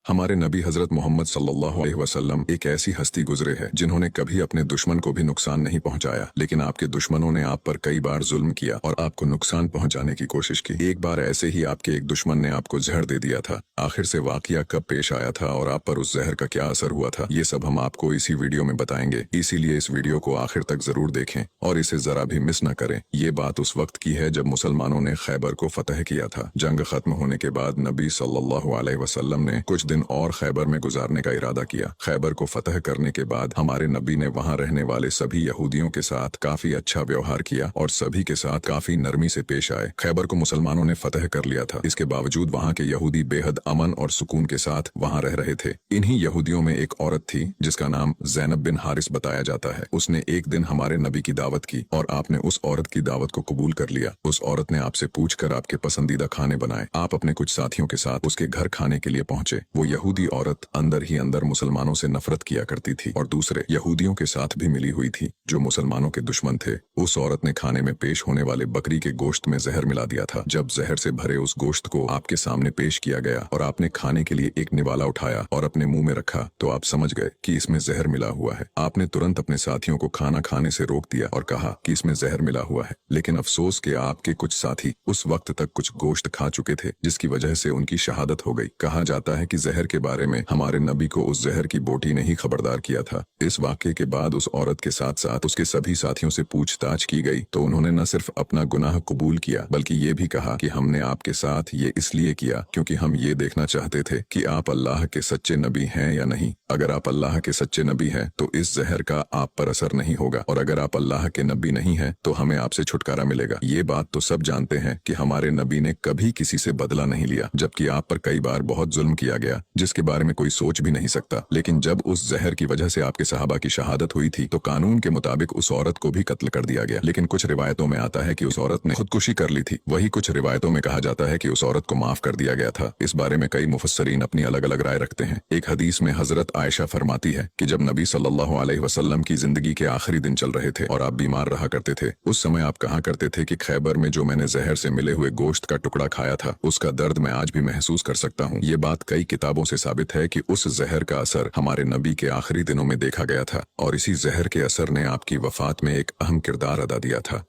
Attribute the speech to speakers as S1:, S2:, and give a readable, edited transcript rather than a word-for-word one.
S1: हमारे नबी हजरत मोहम्मद सल्लल्लाहु अलैहि वसल्लम एक ऐसी हस्ती गुजरे है जिन्होंने कभी अपने दुश्मन को भी नुकसान नहीं पहुंचाया, लेकिन आपके दुश्मनों ने आप पर कई बार जुल्म किया और आपको नुकसान पहुंचाने की कोशिश की। एक बार ऐसे ही आपके एक दुश्मन ने आपको जहर दे दिया था। आखिर से वाकया कब पेश आया था और आप पर उस जहर का क्या असर हुआ था, ये सब हम आपको इसी वीडियो में बताएंगे। इसीलिए इस वीडियो को आखिर तक जरूर देखें और इसे जरा भी मिस न करें। ये बात उस वक्त की है जब मुसलमानों ने खैबर को फतह किया था। जंग खत्म होने के बाद नबी सल्लल्लाहु अलैहि वसल्लम ने कुछ दिन और खैबर में गुजारने का इरादा किया। खैबर को फतह करने के बाद हमारे नबी ने वहां रहने वाले सभी यहूदियों के साथ काफी अच्छा व्यवहार किया और सभी के साथ काफी नरमी से पेश आए। खैबर को मुसलमानों ने फतह कर लिया था। इसके बावजूद वहां के यहूदी बेहद अमन और सुकून के साथ वहां रह रहे थे। इन्हीं यहूदियों में एक औरत थी जिसका नाम ज़ैनब बिन हारिस बताया जाता है। उसने एक दिन हमारे नबी की दावत की और आपने उस औरत की दावत को कबूल कर लिया। उस औरत ने आपसे पूछकर आपके पसंदीदा खाने बनाए। आप अपने कुछ साथियों के साथ उसके घर खाने के लिए पहुंचे। वो यहूदी औरत अंदर ही अंदर मुसलमानों से नफरत किया करती थी और दूसरे यहूदियों के साथ भी मिली हुई थी जो मुसलमानों के दुश्मन थे। उस औरत ने खाने में पेश होने वाले बकरी के गोश्त में जहर मिला दिया था। जब जहर से भरे उस गोश्त को आपके सामने पेश किया गया और आपने खाने के लिए एक निवाला उठाया और अपने मुंह में रखा तो आप समझ गए कि इसमें जहर मिला हुआ है। आपने तुरंत अपने साथियों को खाना खाने से रोक दिया और कहा कि इसमें जहर मिला हुआ है, लेकिन अफसोस के आपके कुछ साथी उस वक्त तक कुछ गोश्त खा चुके थे जिसकी वजह से उनकी शहादत हो गई। कहा जाता है कि जहर के बारे में हमारे नबी को उस जहर की बोटी ने ही खबरदार किया था। इस वाक़े के बाद उस औरत के साथ साथ उसके सभी साथियों से पूछताछ की गई तो उन्होंने न सिर्फ अपना गुनाह कबूल किया बल्कि ये भी कहा कि हमने आपके साथ ये इसलिए किया क्योंकि हम ये देखना चाहते थे कि आप अल्लाह के सच्चे नबी हैं या नहीं। अगर आप अल्लाह के सच्चे नबी हैं तो इस जहर का आप पर असर नहीं होगा और अगर आप अल्लाह के नबी नहीं हैं तो हमें आपसे छुटकारा मिलेगा। ये बात तो सब जानते हैं कि हमारे नबी ने कभी किसी से बदला नहीं लिया, जबकि आप पर कई बार बहुत जुल्म किया गया जिसके बारे में कोई सोच भी नहीं सकता। लेकिन जब उस जहर की वजह से आपके सहाबा की शहादत हुई थी तो कानून के मुताबिक उस औरत को भी कत्ल कर दिया गया। लेकिन कुछ रिवायतों में आता है कि उस औरत ने खुदकुशी कर ली थी। वही कुछ रिवायतों में कहा जाता है कि उस औरत को माफ कर दिया गया था। इस बारे में कई मुफस्सरीन अपनी अलग अलग राय रखते हैं। एक हदीस में हजरत आयशा फरमाती है कि जब नबी सल्लल्लाहु अलैहि वसल्लम की जिंदगी के आखिरी दिन चल रहे थे और आप बीमार रहा करते थे, उस समय आप कहा करते थे कि खैबर में जो मैंने जहर से मिले हुए गोश्त का टुकड़ा खाया था उसका दर्द मैं आज भी महसूस कर सकता हूँ। ये बात कई किताबों से साबित है कि उस जहर का असर हमारे नबी के आखिरी दिनों में देखा गया था और इसी जहर के असर ने आपकी वफात में एक अहम किरदार अदा दिया था।